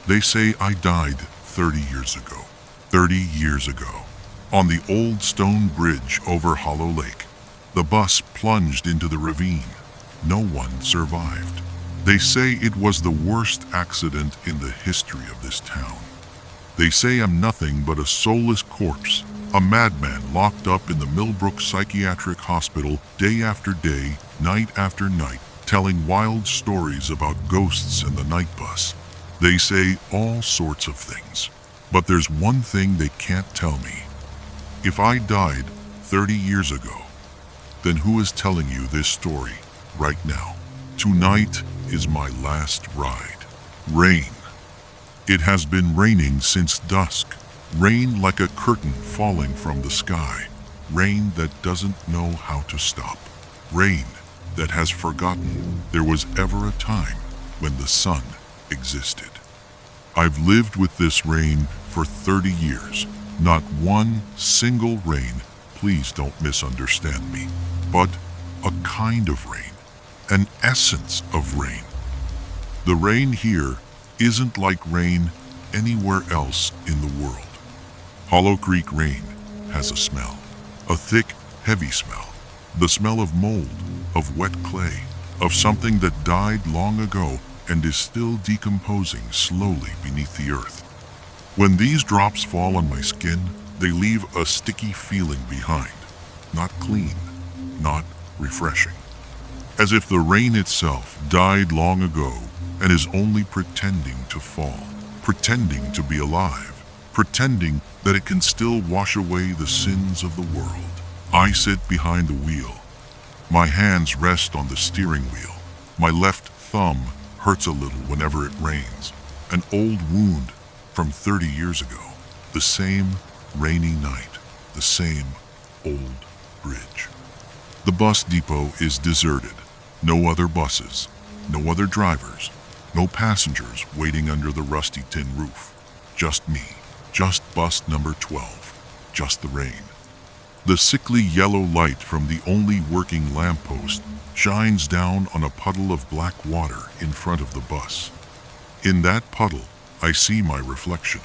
They say I died 30 years ago. 30 years ago. On the old stone bridge over Hollow Lake, the bus plunged into the ravine. No one survived. They say it was the worst accident in the history of this town. They say I'm nothing but a soulless corpse, a madman locked up in the Millbrook Psychiatric Hospital day after day, night after night, telling wild stories about ghosts and the night bus. They say all sorts of things. But there's one thing they can't tell me. If I died 30 years ago, then who is telling you this story right now? Tonight is my last ride. Rain. It has been raining since dusk. Rain like a curtain falling from the sky. Rain that doesn't know how to stop. Rain that has forgotten there was ever a time when the sun existed. I've lived with this rain for 30 years. Not one single rain, please don't misunderstand me, but a kind of rain, an essence of rain. The rain here isn't like rain anywhere else in the world. Hollow Creek rain has a smell, a thick, heavy smell, the smell of mold, of wet clay, of something that died long ago and is still decomposing slowly beneath the earth. When these drops fall on my skin, they leave a sticky feeling behind, not clean, not refreshing. As if the rain itself died long ago and is only pretending to fall, pretending to be alive, pretending that it can still wash away the sins of the world. I sit behind the wheel. My hands rest on the steering wheel. My left thumb hurts a little whenever it rains. An old wound from 30 years ago. The same rainy night. The same old bridge. The bus depot is deserted. No other buses. No other drivers. No passengers waiting under the rusty tin roof. Just me. Just bus number 12. Just the rain. The sickly yellow light from the only working lamppost shines down on a puddle of black water in front of the bus. In that puddle, I see my reflection.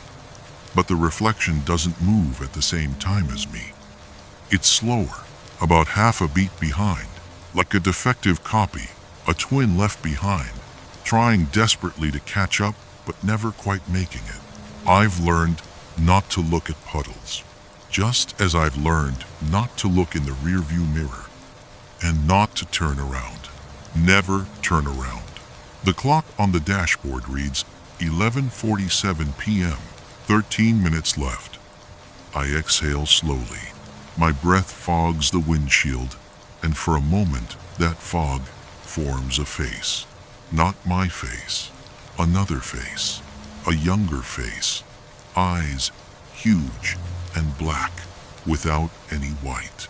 But the reflection doesn't move at the same time as me. It's slower, about half a beat behind, like a defective copy, a twin left behind, trying desperately to catch up but never quite making it. I've learned not to look at puddles, just as I've learned not to look in the rearview mirror, and not to turn around. Never turn around. The clock on the dashboard reads 11:47 p.m., 13 minutes left. I exhale slowly. My breath fogs the windshield, and for a moment that fog forms a face. Not my face, another face, a younger face, eyes huge and black without any white.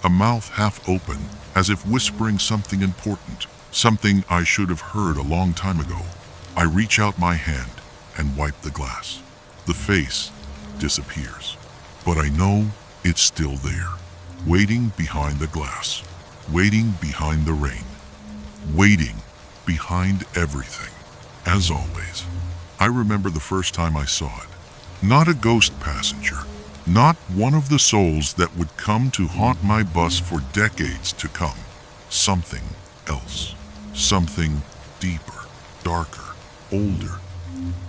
A mouth half open as if whispering something important, something I should have heard a long time ago. I reach out my hand and wipe the glass. The face disappears, but I know it's still there, waiting behind the glass, waiting behind the rain, waiting behind everything. As always, I remember the first time I saw it. Not a ghost passenger, not one of the souls that would come to haunt my bus for decades to come. Something else, something deeper, darker, older,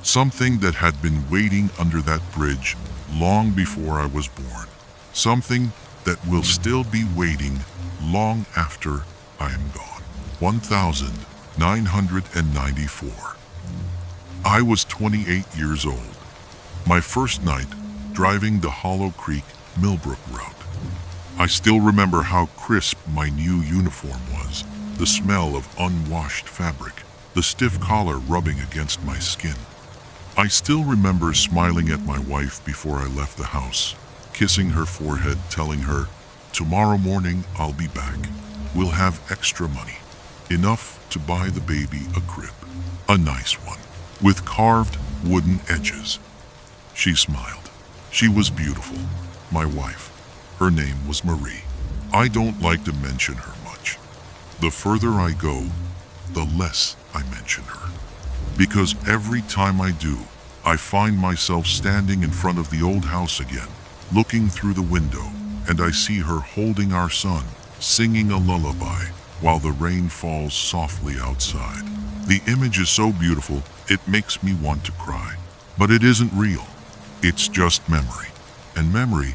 something that had been waiting under that bridge long before I was born, something that will still be waiting long after I am gone. 1994. I was 28 years old. My first night driving the Hollow Creek Millbrook route. I still remember how crisp my new uniform was, the smell of unwashed fabric, the stiff collar rubbing against my skin. I still remember smiling at my wife before I left the house, kissing her forehead, telling her, "Tomorrow morning I'll be back. We'll have extra money, enough to buy the baby a crib, a nice one, with carved wooden edges." She smiled. She was beautiful, my wife. Her name was Marie. I don't like to mention her much. The further I go, the less I mention her. because every time I do, I find myself standing in front of the old house again, looking through the window, and I see her holding our son, singing a lullaby while the rain falls softly outside. The image is so beautiful, it makes me want to cry. But it isn't real. It's just memory. And memory,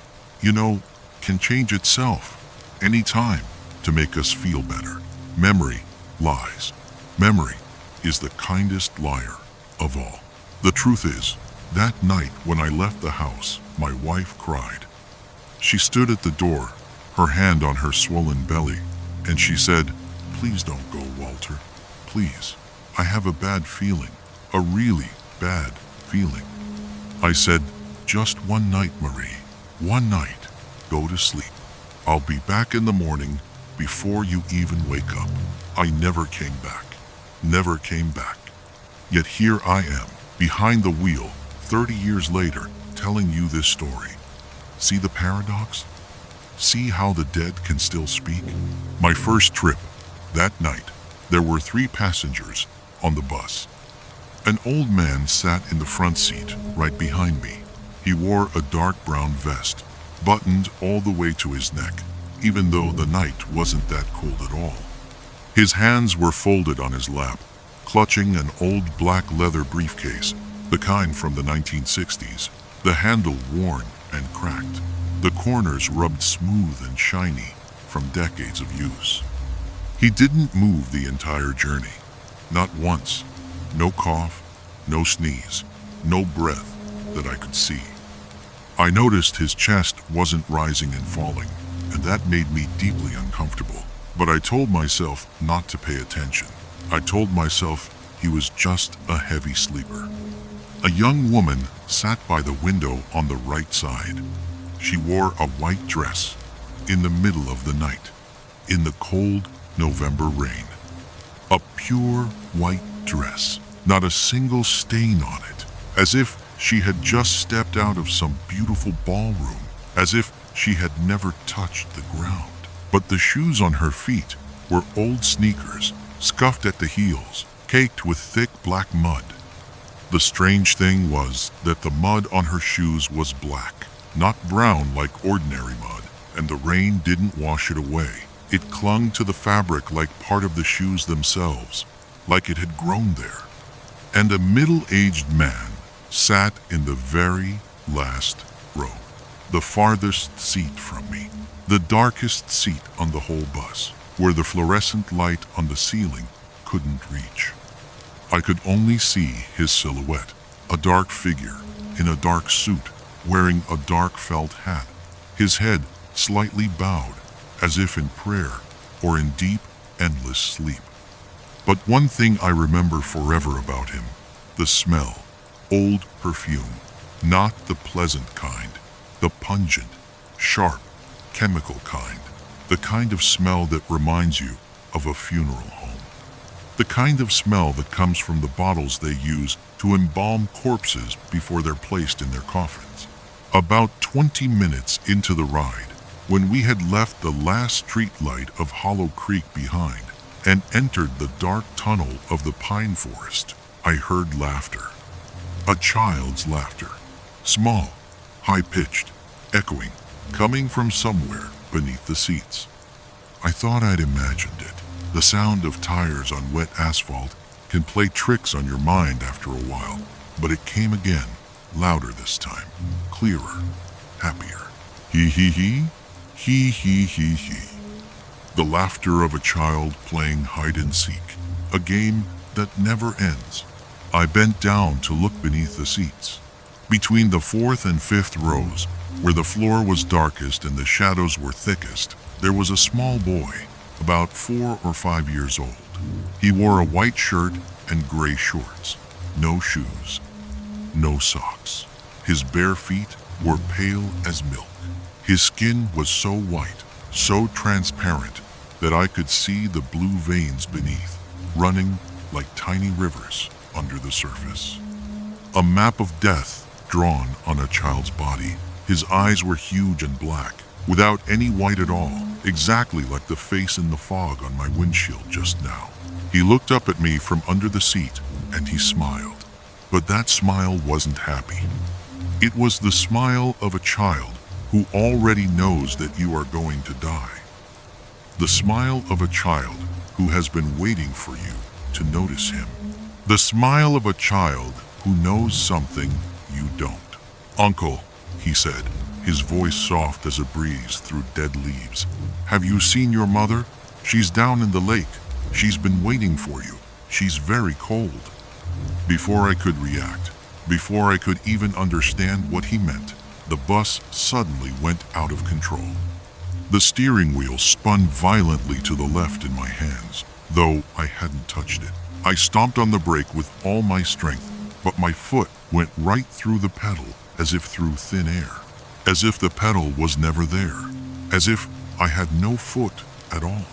can change itself anytime to make us feel better. Memory lies. Memory is the kindest liar of all. The truth is, that night when I left the house, my wife cried. She stood at the door, her hand on her swollen belly, and she said, "Please don't go, Walter. Please. I have a bad feeling. A really bad feeling." I said, "Just one night, Marie. One night. Go to sleep. I'll be back in the morning before you even wake up." I never came back. Never came back. Yet here I am, behind the wheel, 30 years later, telling you this story. See the paradox? See how the dead can still speak? My first trip, that night, there were 3 passengers on the bus. An old man sat in the front seat, right behind me. He wore a dark brown vest, buttoned all the way to his neck, even though the night wasn't that cold at all. His hands were folded on his lap, clutching an old black leather briefcase, the kind from the 1960s, the handle worn and cracked, the corners rubbed smooth and shiny from decades of use. He didn't move the entire journey. Not once. No cough, no sneeze, no breath that I could see. I noticed his chest wasn't rising and falling, and that made me deeply uncomfortable. But I told myself not to pay attention. I told myself he was just a heavy sleeper. A young woman sat by the window on the right side. She wore a white dress in the middle of the night, in the cold November rain. A pure white dress, not a single stain on it, as if she had just stepped out of some beautiful ballroom, as if she had never touched the ground. But the shoes on her feet were old sneakers, scuffed at the heels, caked with thick black mud. The strange thing was that the mud on her shoes was black, not brown like ordinary mud, and the rain didn't wash it away. It clung to the fabric like part of the shoes themselves, like it had grown there. And a middle-aged man sat in the very last row, the farthest seat from me, the darkest seat on the whole bus, where the fluorescent light on the ceiling couldn't reach. I could only see his silhouette, a dark figure in a dark suit, wearing a dark felt hat, his head slightly bowed, as if in prayer or in deep, endless sleep. But one thing I remember forever about him, the smell, old perfume, not the pleasant kind, the pungent, sharp, chemical kind, the kind of smell that reminds you of a funeral home. The kind of smell that comes from the bottles they use to embalm corpses before they're placed in their coffins. About 20 minutes into the ride, when we had left the last street light of Hollow Creek behind and entered the dark tunnel of the pine forest, I heard laughter. A child's laughter. Small, high-pitched, echoing, coming from somewhere beneath the seats. I thought I'd imagined it. The sound of tires on wet asphalt can play tricks on your mind after a while, but it came again, louder this time, clearer, happier. Hee hee hee, hee hee hee hee. The laughter of a child playing hide and seek, a game that never ends. I bent down to look beneath the seats. Between the 4th and 5th rows, where the floor was darkest and the shadows were thickest, there was a small boy, about 4 or 5 years old. He wore a white shirt and gray shorts, no shoes, no socks. His bare feet were pale as milk. His skin was so white, so transparent, that I could see the blue veins beneath, running like tiny rivers under the surface. A map of death drawn on a child's body. His eyes were huge and black, without any white at all, exactly like the face in the fog on my windshield just now. He looked up at me from under the seat, and he smiled. But that smile wasn't happy. It was the smile of a child who already knows that you are going to die. The smile of a child who has been waiting for you to notice him. The smile of a child who knows something you don't. "Uncle," he said, his voice soft as a breeze through dead leaves. "Have you seen your mother? She's down in the lake. She's been waiting for you. She's very cold." Before I could react, before I could even understand what he meant, the bus suddenly went out of control. The steering wheel spun violently to the left in my hands, though I hadn't touched it. I stomped on the brake with all my strength, but my foot went right through the pedal as if through thin air. As if the pedal was never there. As if I had no foot at all.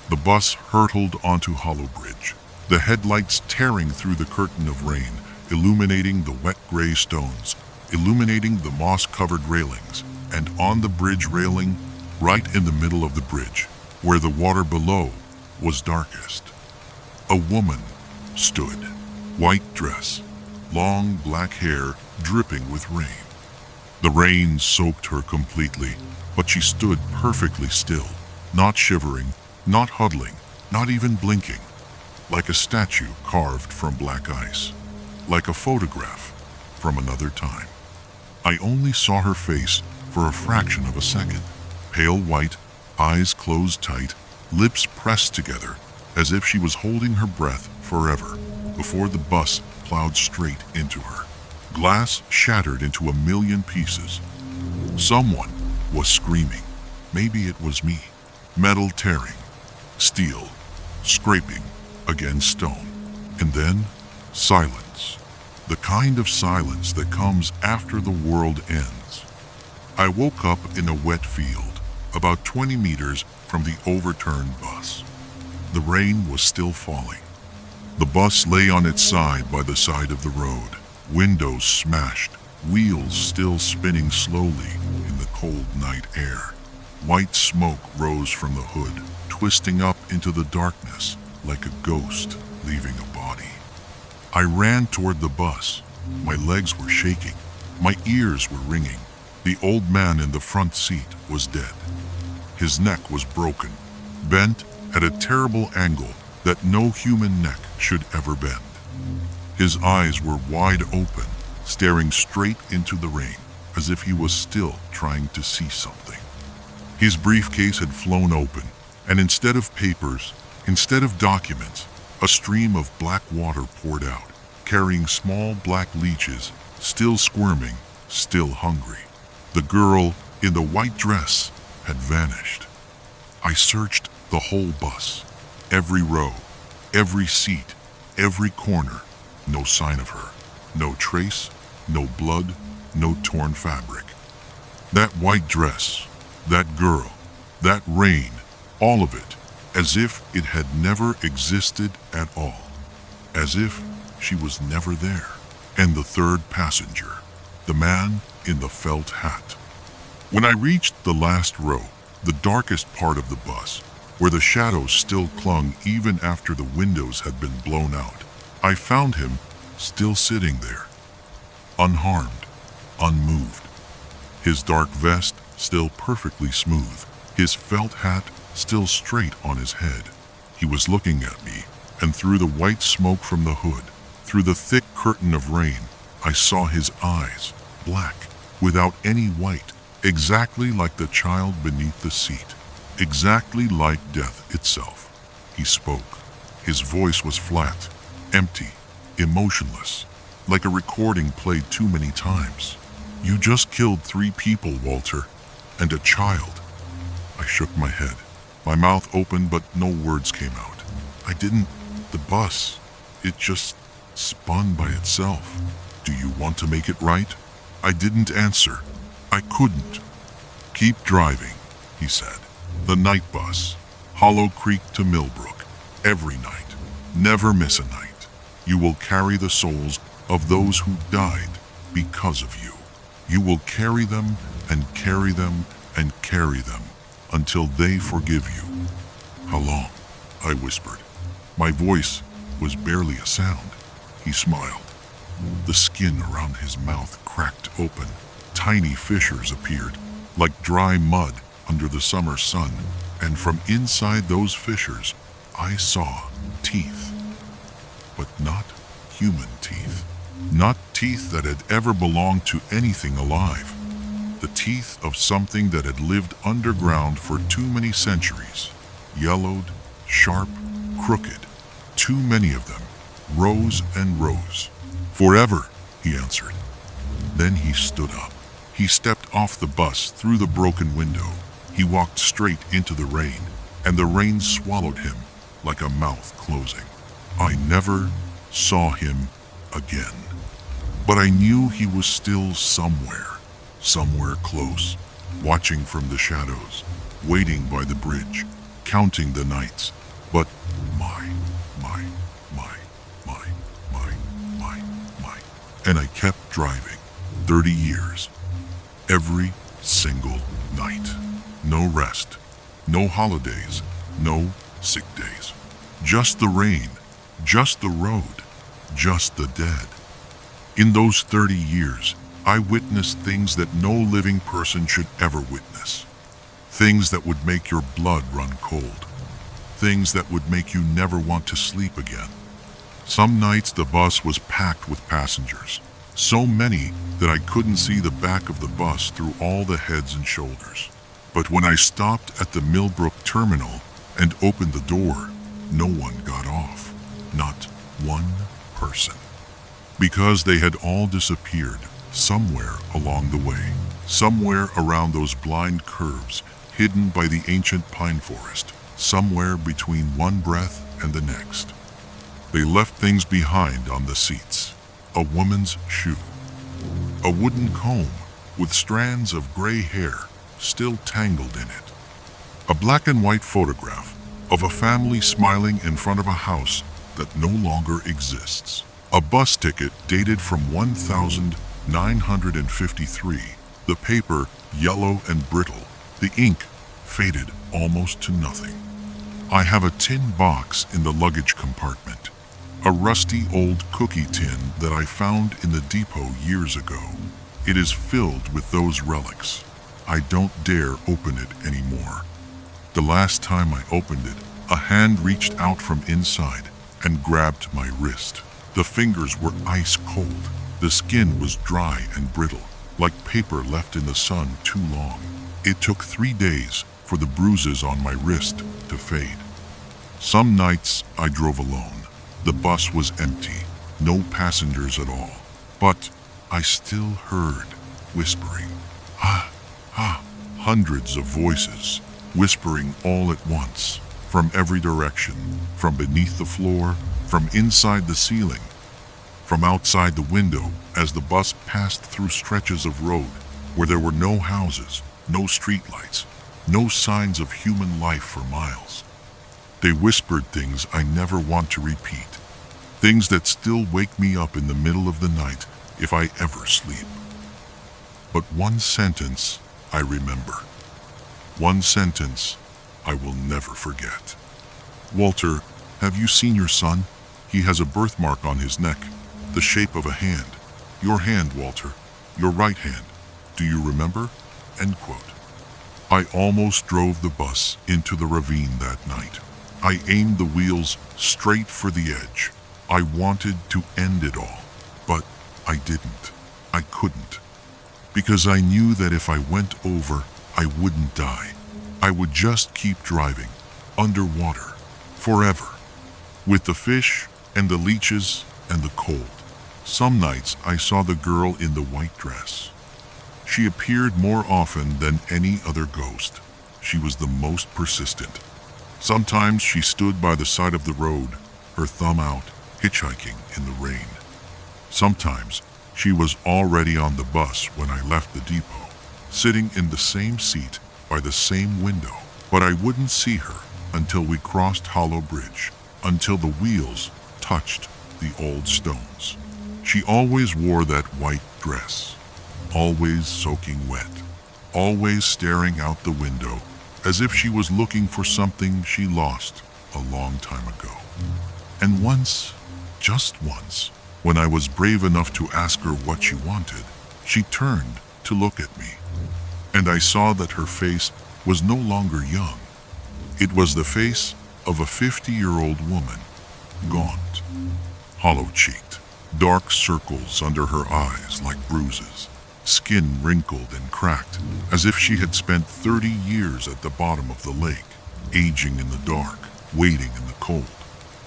The bus hurtled onto Hollow Bridge, the headlights tearing through the curtain of rain, illuminating the wet gray stones, illuminating the moss-covered railings, and on the bridge railing, right in the middle of the bridge, where the water below was darkest, a woman stood. White dress, long black hair dripping with rain. The rain soaked her completely, but she stood perfectly still, not shivering, not huddling, not even blinking, like a statue carved from black ice, like a photograph from another time. I only saw her face for a fraction of a second. Pale white, eyes closed tight, lips pressed together, as if she was holding her breath forever, before the bus plowed straight into her. Glass shattered into a million pieces. Someone was screaming. Maybe it was me. Metal tearing, steel scraping against stone. And then, silence. The kind of silence that comes after the world ends. I woke up in a wet field, about 20 meters from the overturned bus. The rain was still falling. The bus lay on its side by the side of the road, windows smashed, wheels still spinning slowly in the cold night air. White smoke rose from the hood, twisting up into the darkness like a ghost leaving a body. I ran toward the bus. My legs were shaking. My ears were ringing. The old man in the front seat was dead. His neck was broken, bent at a terrible angle that no human neck should ever bend. His eyes were wide open, staring straight into the rain, as if he was still trying to see something. His briefcase had flown open, and instead of papers, instead of documents, a stream of black water poured out, carrying small black leeches, still squirming, still hungry. The girl in the white dress had vanished. I searched the whole bus, every row, every seat, every corner. No sign of her, no trace, no blood, no torn fabric. That white dress, that girl, that rain, all of it, as if it had never existed at all, as if she was never there. And the third passenger, the man in the felt hat. When I reached the last row, the darkest part of the bus, where the shadows still clung even after the windows had been blown out, I found him still sitting there, unharmed, unmoved. His dark vest still perfectly smooth, his felt hat still straight on his head. He was looking at me, and through the white smoke from the hood, through the thick curtain of rain, I saw his eyes, black, without any white, exactly like the child beneath the seat, exactly like death itself. He spoke. His voice was flat, empty, emotionless, like a recording played too many times. "You just killed 3 people, Walter, and a child." I shook my head. My mouth opened, but no words came out. The bus, it just spun by itself. "Do you want to make it right?" I didn't answer. I couldn't. "Keep driving," he said. "The night bus, Hollow Creek to Millbrook, every night. Never miss a night. You will carry the souls of those who died because of you. You will carry them and carry them and carry them until they forgive you." "How long?" I whispered. My voice was barely a sound. He smiled. The skin around his mouth cracked open. Tiny fissures appeared, like dry mud under the summer sun, and from inside those fissures, I saw teeth. But not human teeth. Not teeth that had ever belonged to anything alive. The teeth of something that had lived underground for too many centuries. Yellowed, sharp, crooked. Too many of them. Rows and rows. Forever, he answered. Then he stood up. He stepped off the bus through the broken window. He walked straight into the rain, and the rain swallowed him like a mouth closing. I never saw him again. But I knew he was still somewhere close, watching from the shadows, waiting by the bridge, counting the nights. But and I kept driving. 30 years. Every single night. No rest. No holidays. No sick days. Just the rain. Just the road. Just the dead. In those 30 years, I witnessed things that no living person should ever witness. Things that would make your blood run cold. Things that would make you never want to sleep again. Some nights the bus was packed with passengers. So many that I couldn't see the back of the bus through all the heads and shoulders. But when I stopped at the Millbrook terminal and opened the door, no one got off. Not one person. Because they had all disappeared somewhere along the way. Somewhere around those blind curves hidden by the ancient pine forest. Somewhere between one breath and the next. They left things behind on the seats. A woman's shoe. A wooden comb with strands of gray hair still tangled in it. A black and white photograph of a family smiling in front of a house that no longer exists. A bus ticket dated from 1953. The paper yellow and brittle. The ink faded almost to nothing. I have a tin box in the luggage compartment. A rusty old cookie tin that I found in the depot years ago. It is filled with those relics. I don't dare open it anymore. The last time I opened it, a hand reached out from inside and grabbed my wrist. The fingers were ice cold. The skin was dry and brittle, like paper left in the sun too long. It took 3 days for the bruises on my wrist to fade. Some nights I drove alone. The bus was empty, no passengers at all. But I still heard whispering. Hundreds of voices, whispering all at once, from every direction, from beneath the floor, from inside the ceiling, from outside the window as the bus passed through stretches of road where there were no houses, no streetlights, no signs of human life for miles. They whispered things I never want to repeat, things that still wake me up in the middle of the night if I ever sleep. But one sentence I remember. One sentence I will never forget. Walter, have you seen your son? He has a birthmark on his neck, the shape of a hand. Your hand, Walter. Your right hand. Do you remember? End quote. I almost drove the bus into the ravine that night. I aimed the wheels straight for the edge. I wanted to end it all, but I didn't. I couldn't. Because I knew that if I went over, I wouldn't die. I would just keep driving, underwater, forever, with the fish and the leeches and the cold. Some nights I saw the girl in the white dress. She appeared more often than any other ghost. She was the most persistent. Sometimes she stood by the side of the road, her thumb out, hitchhiking in the rain. Sometimes she was already on the bus when I left the depot, sitting in the same seat by the same window. But I wouldn't see her until we crossed Hollow Bridge, until the wheels touched the old stones. She always wore that white dress, always soaking wet, always staring out the window as if she was looking for something she lost a long time ago. And once, just once, When I was brave enough to ask her what she wanted, she turned to look at me, and I saw that her face was no longer young. It was the face of a 50-year-old woman, gaunt, hollow-cheeked, dark circles under her eyes like bruises, skin wrinkled and cracked, as if she had spent 30 years at the bottom of the lake, aging in the dark, waiting in the cold.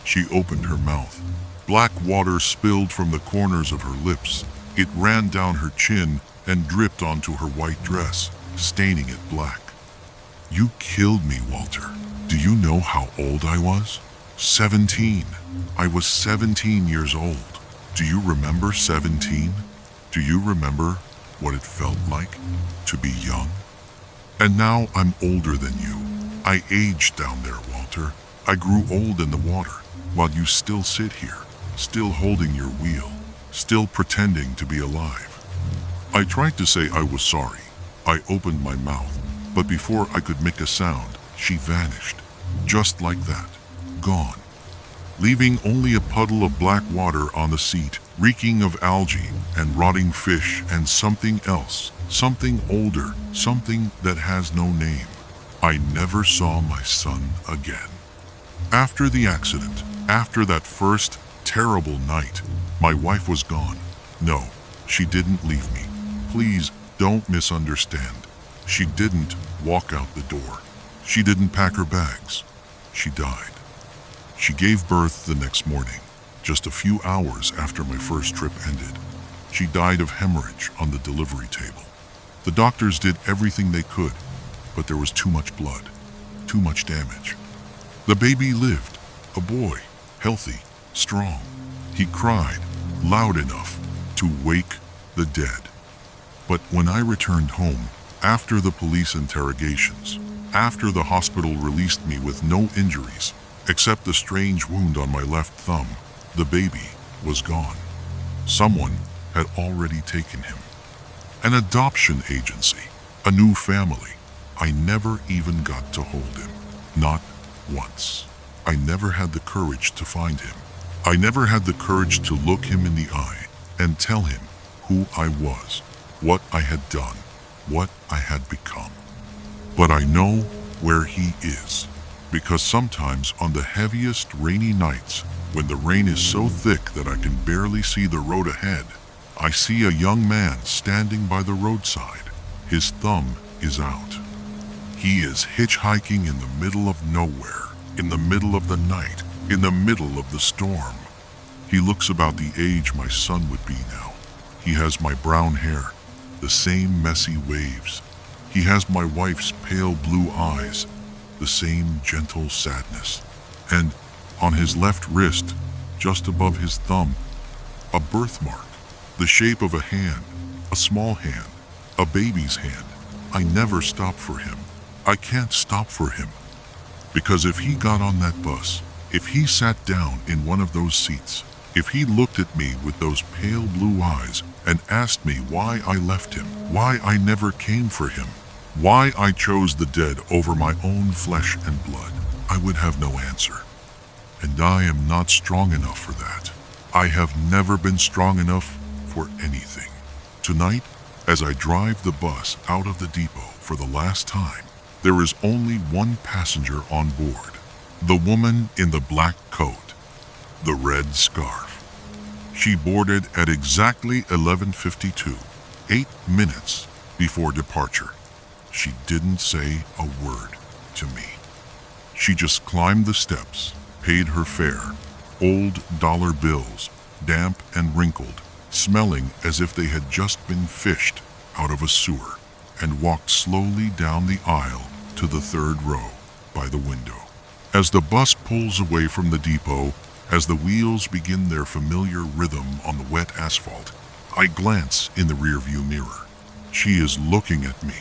She opened her mouth. Black water spilled from the corners of her lips. It ran down her chin and dripped onto her white dress, staining it black. "You killed me, Walter. Do you know how old I was? 17. I was 17 years old. Do you remember 17? Do you remember what it felt like to be young? And now I'm older than you. I aged down there, Walter. I grew old in the water, while you still sit here, still holding your wheel, still pretending to be alive." I tried to say I was sorry. I opened my mouth, but before I could make a sound, she vanished, just like that, gone, leaving only a puddle of black water on the seat, reeking of algae and rotting fish and something else, something older, something that has no name. I never saw my son again. After the accident, after that first terrible night, my wife was gone. No, she didn't leave me. Please don't misunderstand. She didn't walk out the door. She didn't pack her bags. She died. She gave birth the next morning, just a few hours after my first trip ended. She died of hemorrhage on the delivery table. The doctors did everything they could, but there was too much blood, too much damage. The baby lived, a boy, healthy, strong. He cried loud enough to wake the dead. But when I returned home, after the police interrogations, after the hospital released me with no injuries, except a strange wound on my left thumb, the baby was gone. Someone had already taken him. An adoption agency, a new family. I never even got to hold him. Not once. I never had the courage to find him. I never had the courage to look him in the eye and tell him who I was, what I had done, what I had become. But I know where he is, because sometimes on the heaviest rainy nights, when the rain is so thick that I can barely see the road ahead, I see a young man standing by the roadside. His thumb is out. He is hitchhiking in the middle of nowhere, in the middle of the night, in the middle of the storm. He looks about the age my son would be now. He has my brown hair, the same messy waves. He has my wife's pale blue eyes, the same gentle sadness. And on his left wrist, just above his thumb, a birthmark, the shape of a hand, a small hand, a baby's hand. I never stop for him. I can't stop for him. Because if he got on that bus, if he sat down in one of those seats, if he looked at me with those pale blue eyes and asked me why I left him, why I never came for him, why I chose the dead over my own flesh and blood, I would have no answer. And I am not strong enough for that. I have never been strong enough for anything. Tonight, as I drive the bus out of the depot for the last time, there is only one passenger on board. The woman in the black coat, the red scarf. She boarded at exactly 11:52, 8 minutes before departure. She didn't say a word to me. She just climbed the steps, paid her fare, old dollar bills, damp and wrinkled, smelling as if they had just been fished out of a sewer, and walked slowly down the aisle to the third row by the window. As the bus pulls away from the depot, as the wheels begin their familiar rhythm on the wet asphalt, I glance in the rearview mirror. She is looking at me.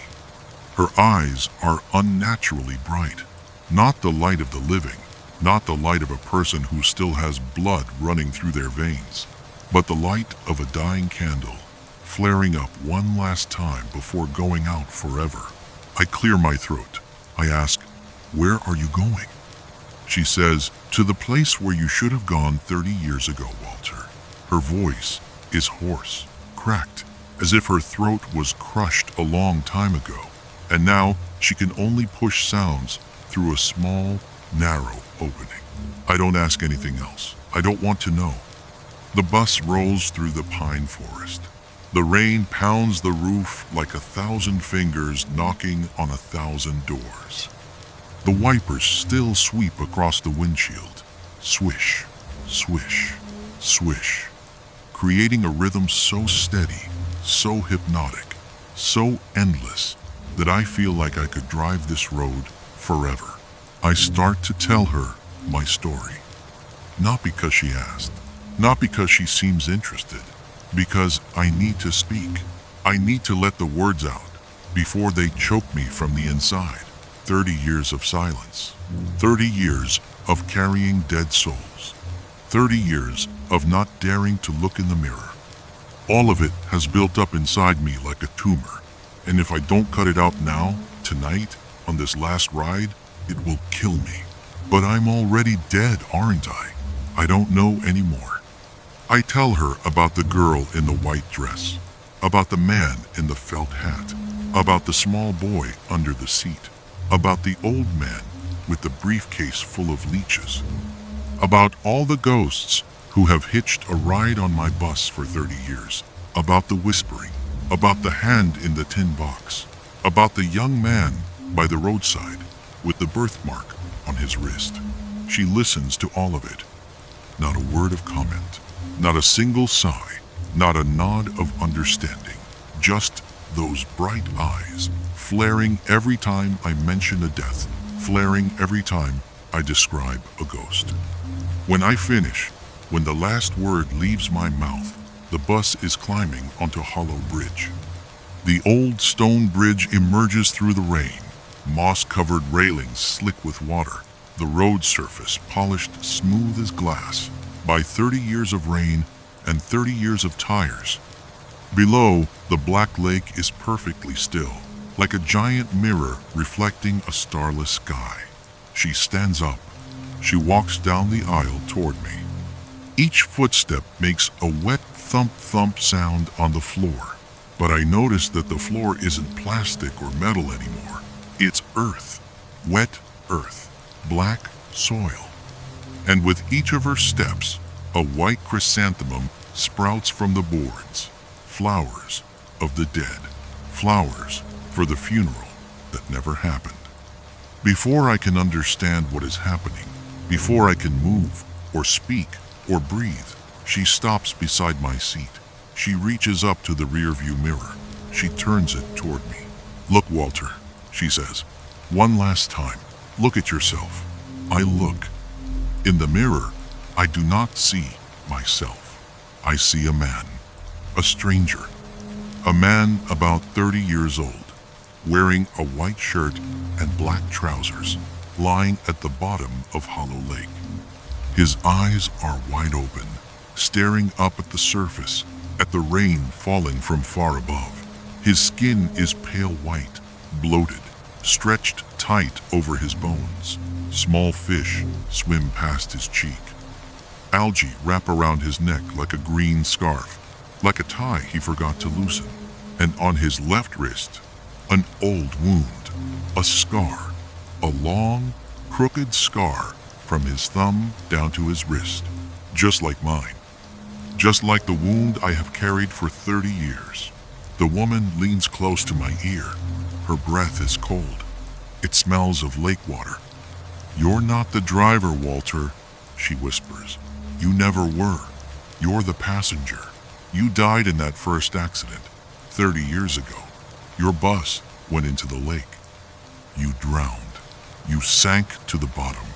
Her eyes are unnaturally bright, not the light of the living, not the light of a person who still has blood running through their veins, but the light of a dying candle, flaring up one last time before going out forever. I clear my throat. I ask, "Where are you going?" She says, "To the place where you should have gone 30 years ago, Walter. Her voice is hoarse, cracked, as if her throat was crushed a long time ago, and now she can only push sounds through a small, narrow opening. I don't ask anything else. I don't want to know. The bus rolls through the pine forest. The rain pounds the roof like 1,000 fingers knocking on 1,000 doors. The wipers still sweep across the windshield. Swish, swish, swish, creating a rhythm so steady, so hypnotic, so endless that I feel like I could drive this road forever. I start to tell her my story. Not because she asked, not because she seems interested, because I need to speak. I need to let the words out before they choke me from the inside. 30 years of silence, 30 years of carrying dead souls, 30 years of not daring to look in the mirror. All of it has built up inside me like a tumor, and if I don't cut it out now, tonight, on this last ride, it will kill me. But I'm already dead, aren't I? I don't know anymore. I tell her about the girl in the white dress, about the man in the felt hat, about the small boy under the seat, about the old man with the briefcase full of leeches, about all the ghosts who have hitched a ride on my bus for 30 years, about the whispering, about the hand in the tin box, about the young man by the roadside with the birthmark on his wrist. She listens to all of it. Not a word of comment, not a single sigh, not a nod of understanding, just those bright eyes, flaring every time I mention a death, flaring every time I describe a ghost. When I finish, when the last word leaves my mouth, the bus is climbing onto Hollow Bridge. The old stone bridge emerges through the rain, moss-covered railings slick with water, the road surface polished smooth as glass by 30 years of rain and 30 years of tires. Below, the black lake is perfectly still, like a giant mirror reflecting a starless sky. She stands up. She walks down the aisle toward me. Each footstep makes a wet thump-thump sound on the floor, but I notice that the floor isn't plastic or metal anymore. It's earth, wet earth, black soil. And with each of her steps, a white chrysanthemum sprouts from the boards. Flowers of the dead, flowers for the funeral that never happened. Before I can understand what is happening, before I can move or speak or breathe, she stops beside my seat. She reaches up to the rearview mirror. She turns it toward me. "Look, Walter," she says. "One last time. Look at yourself." I look. In the mirror, I do not see myself. I see a man. A stranger. A man about 30 years old, wearing a white shirt and black trousers, lying at the bottom of Hollow Lake. His eyes are wide open, staring up at the surface, at the rain falling from far above. His skin is pale white, bloated, stretched tight over his bones. Small fish swim past his cheek. Algae wrap around his neck like a green scarf, like a tie he forgot to loosen. And on his left wrist, an old wound, a scar, a long, crooked scar from his thumb down to his wrist, just like mine, just like the wound I have carried for 30 years. The woman leans close to my ear. Her breath is cold. It smells of lake water. "You're not the driver, Walter," she whispers. "You never were. You're the passenger. You died in that first accident 30 years ago. Your bus went into the lake. You drowned. You sank to the bottom.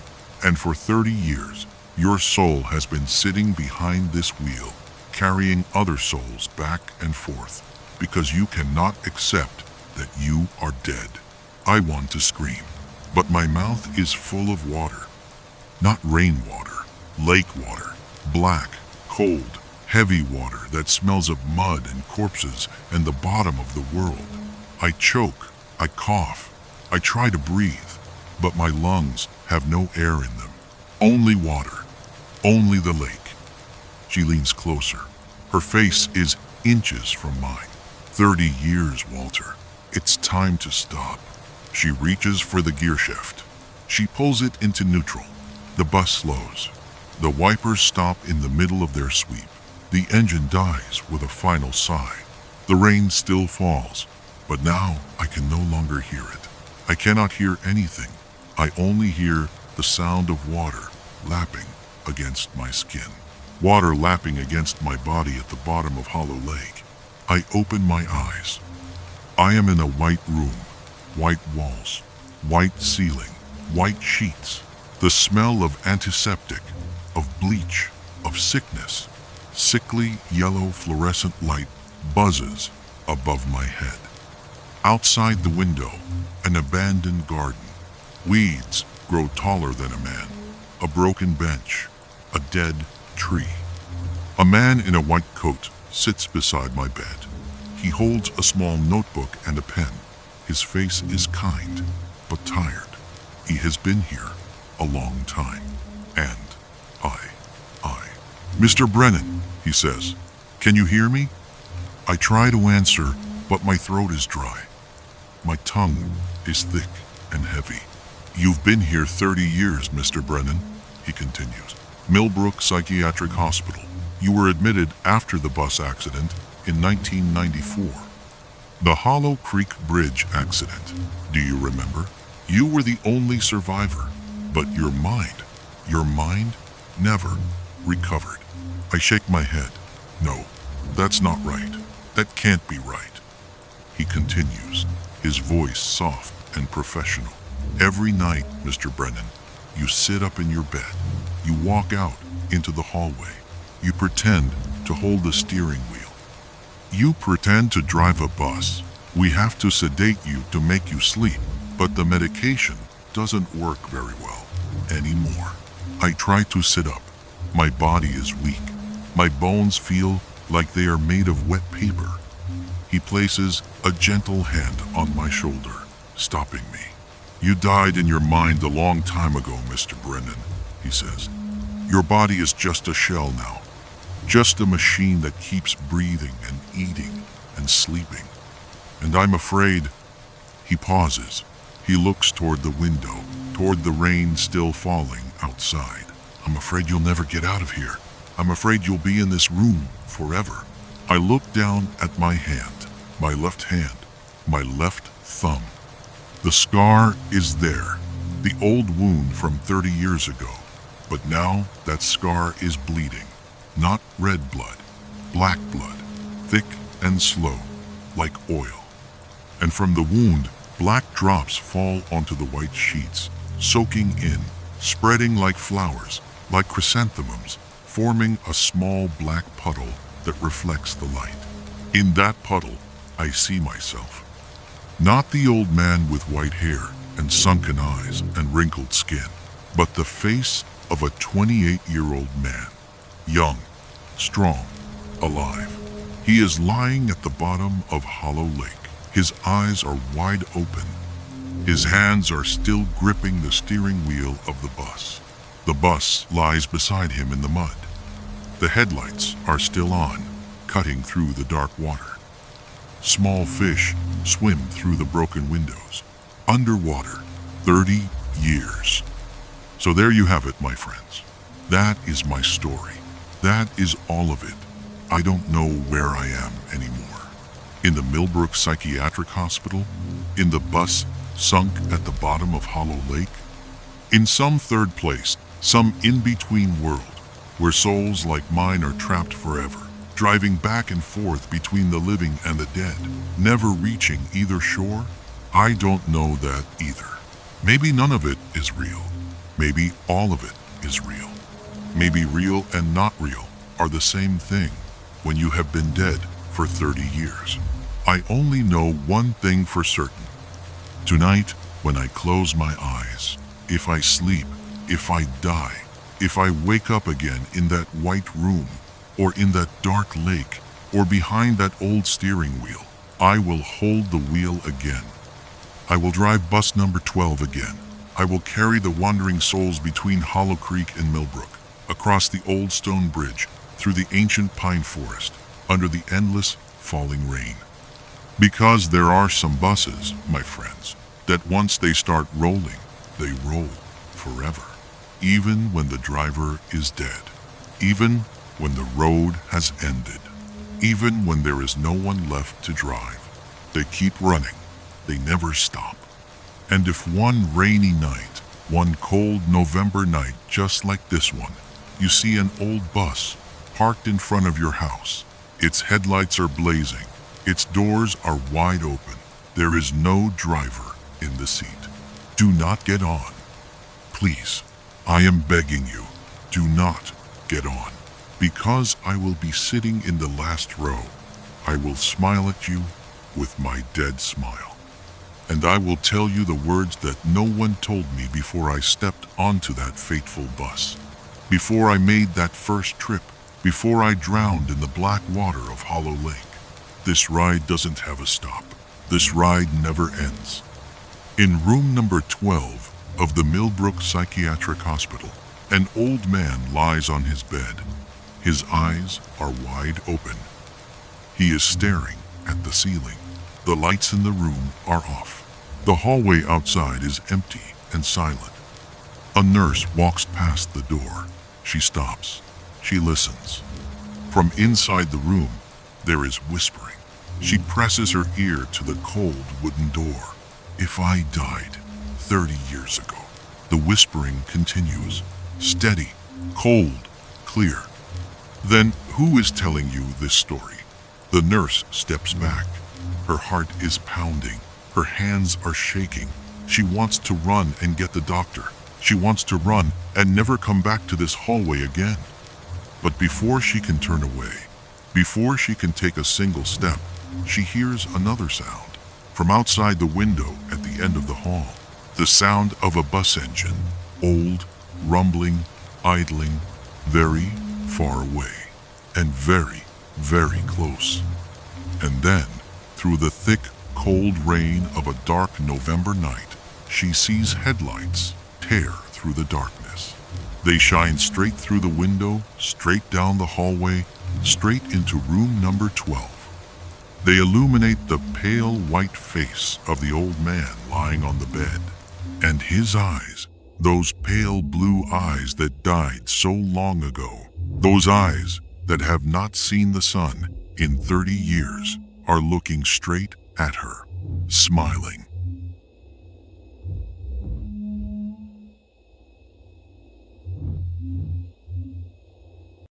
And for 30 years, your soul has been sitting behind this wheel, carrying other souls back and forth, because you cannot accept that you are dead." I want to scream, but my mouth is full of water. Not rainwater, lake water, black, cold, heavy water that smells of mud and corpses and the bottom of the world. I choke, I cough, I try to breathe, but my lungs have no air in them. Only water, only the lake. She leans closer. Her face is inches from mine. 30 years, Walter. It's time to stop. She reaches for the gear shift. She pulls it into neutral. The bus slows. The wipers stop in the middle of their sweep. The engine dies with a final sigh. The rain still falls, but now I can no longer hear it. I cannot hear anything. I only hear the sound of water lapping against my skin. Water lapping against my body at the bottom of Hollow Lake. I open my eyes. I am in a white room, white walls, white ceiling, white sheets. The smell of antiseptic, of bleach, of sickness. Sickly yellow fluorescent light buzzes above my head. Outside the window, an abandoned garden. Weeds grow taller than a man. A broken bench, a dead tree. A man in a white coat sits beside my bed. He holds a small notebook and a pen. His face is kind, but tired. He has been here a long time. And I. Mr. Brennan, he says, can you hear me? I try to answer, but my throat is dry. My tongue is thick and heavy. You've been here 30 years, Mr. Brennan, he continues. Millbrook Psychiatric Hospital. You were admitted after the bus accident in 1994. The Hollow Creek Bridge accident. Do you remember? You were the only survivor, but your mind never recovered. I shake my head. No, that's not right. That can't be right. He continues, his voice soft and professional. Every night, Mr. Brennan, you sit up in your bed. You walk out into the hallway. You pretend to hold the steering wheel. You pretend to drive a bus. We have to sedate you to make you sleep, but the medication doesn't work very well anymore. I try to sit up. My body is weak. My bones feel like they are made of wet paper. He places a gentle hand on my shoulder, stopping me. You died in your mind a long time ago, Mr. Brennan, he says. Your body is just a shell now. Just a machine that keeps breathing and eating and sleeping. And I'm afraid. He pauses. He looks toward the window, toward the rain still falling outside. I'm afraid you'll never get out of here. I'm afraid you'll be in this room forever. I look down at my hand, my left hand, my left thumb. The scar is there, the old wound from 30 years ago. But now that scar is bleeding. Not red blood, black blood, thick and slow, like oil. And from the wound, black drops fall onto the white sheets, soaking in, spreading like flowers, like chrysanthemums, forming a small black puddle that reflects the light. In that puddle, I see myself. Not the old man with white hair and sunken eyes and wrinkled skin, but the face of a 28-year-old man, young, strong, alive. He is lying at the bottom of Hollow Lake. His eyes are wide open. His hands are still gripping the steering wheel of the bus. The bus lies beside him in the mud. The headlights are still on, cutting through the dark water. Small fish swim through the broken windows. Underwater, 30 years. So there you have it, my friends. That is my story. That is all of it. I don't know where I am anymore. In the Millbrook Psychiatric Hospital? In the bus sunk at the bottom of Hollow Lake? In some third place, some in-between world, where souls like mine are trapped forever, driving back and forth between the living and the dead, never reaching either shore? I don't know that either. Maybe none of it is real. Maybe all of it is real. Maybe real and not real are the same thing when you have been dead for 30 years. I only know one thing for certain. Tonight, when I close my eyes, if I sleep, if I die, if I wake up again in that white room, or in that dark lake, or behind that old steering wheel, I will hold the wheel again. I will drive bus number 12 again. I will carry the wandering souls between Hollow Creek and Millbrook, across the old stone bridge, through the ancient pine forest, under the endless falling rain. Because there are some buses, my friends, that once they start rolling, they roll forever. Even when the driver is dead. Even when the road has ended. Even when there is no one left to drive. They keep running. They never stop. And if one rainy night, one cold November night just like this one, you see an old bus parked in front of your house, its headlights are blazing, its doors are wide open, there is no driver in the seat. Do not get on. Please, I am begging you, do not get on. Because I will be sitting in the last row. I will smile at you with my dead smile. And I will tell you the words that no one told me before I stepped onto that fateful bus. Before I made that first trip. Before I drowned in the black water of Hollow Lake. This ride doesn't have a stop. This ride never ends. In room number 12 of the Millbrook Psychiatric Hospital, an old man lies on his bed. His eyes are wide open. He is staring at the ceiling. The lights in the room are off. The hallway outside is empty and silent. A nurse walks past the door. She stops. She listens. From inside the room, there is whispering. She presses her ear to the cold wooden door. If I died 30 years ago, the whispering continues. Steady, cold, clear. Then who is telling you this story? The nurse steps back. Her heart is pounding. Her hands are shaking. She wants to run and get the doctor. She wants to run and never come back to this hallway again. But before she can turn away, before she can take a single step, she hears another sound. From outside the window at the end of the hall, the sound of a bus engine, old, rumbling, idling, very far away, and very, very close. And then, through the thick, cold rain of a dark November night, she sees headlights tear through the darkness. They shine straight through the window, straight down the hallway, straight into room number 12. They illuminate the pale white face of the old man lying on the bed, and his eyes, those pale blue eyes that died so long ago, those eyes that have not seen the sun in 30 years, are looking straight at her, smiling.